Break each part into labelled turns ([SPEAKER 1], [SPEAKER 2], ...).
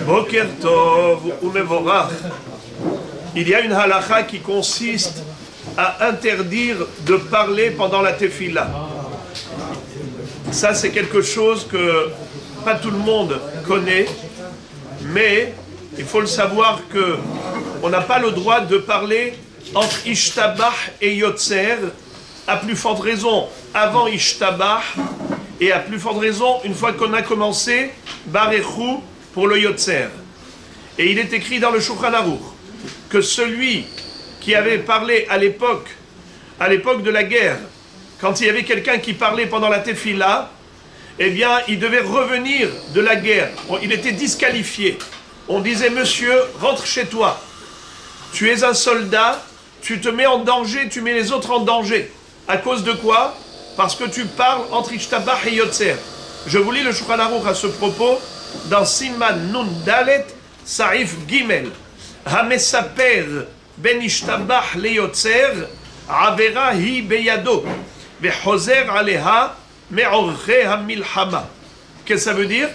[SPEAKER 1] Boker Tov umevorach. Il y a une halakha qui consiste à interdire de parler pendant la tefila. Ça, c'est quelque chose que pas tout le monde connaît, mais il faut le savoir que on n'a pas le droit de parler entre Ishtabah et Yotzer, à plus forte raison avant Ishtabah, et à plus forte raison une fois qu'on a commencé Barechu pour le Yotzer. Et il est écrit dans le Shulchan Aruch que celui qui avait parlé à l'époque de la guerre, quand il y avait quelqu'un qui parlait pendant la tefila, eh bien, il devait revenir de la guerre. Il était disqualifié. On disait, monsieur, rentre chez toi. Tu es un soldat, tu te mets en danger, tu mets les autres en danger. À cause de quoi? Parce que tu parles entre Ishtabah et Yotzer. Je vous lis le Shulchan Aruch à ce propos dans Siman Nun Dalet Saif Gimel. Hamesaper ben Ishtabah le Yotzer avera hi beyado vechozer aleha me'orche hamilhama. Qu'est-ce que ça veut dire?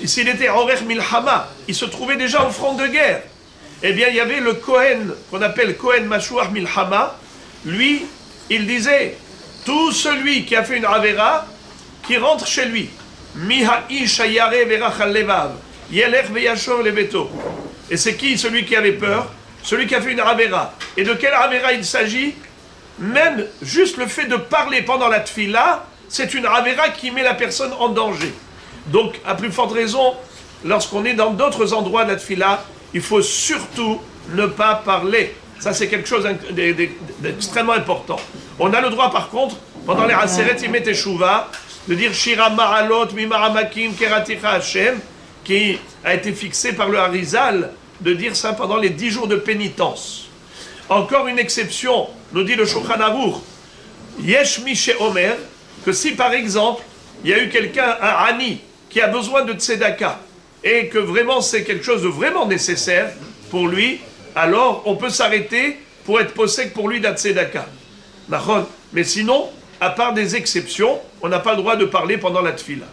[SPEAKER 1] S'il était orech milhama, il se trouvait déjà au front de guerre. Eh bien, il y avait le Kohen, qu'on appelle Kohen Mashuach Milhama. Lui, il disait, tout celui qui a fait une avera, qui rentre chez lui. Miha'ish hayare verachal levav, yelech veyashor lebeto. Et c'est qui celui qui avait peur? Celui qui a fait une avera. Et de quelle avera il s'agit? Même juste le fait de parler pendant la tfila, c'est une avera qui met la personne en danger. Donc, à plus forte raison, lorsqu'on est dans d'autres endroits de la tfila, il faut surtout ne pas parler. Ça, c'est quelque chose d'extrêmement important. On a le droit, par contre, pendant les Aseret Yemei Teshuvah, de dire Shira Ma'alot Mimaramakim Keraticha Hashem, qui a été fixé par le Harizal, de dire ça pendant les 10 jours de pénitence. Encore une exception, nous dit le Shulchan Aruch, Yesh mi she'omer, que si par exemple, il y a eu quelqu'un, un Ani, qui a besoin de tzedaka, et que vraiment c'est quelque chose de vraiment nécessaire pour lui, alors on peut s'arrêter pour être possède pour lui d'un tzedaka. Mais sinon, à part des exceptions, on n'a pas le droit de parler pendant la tfila.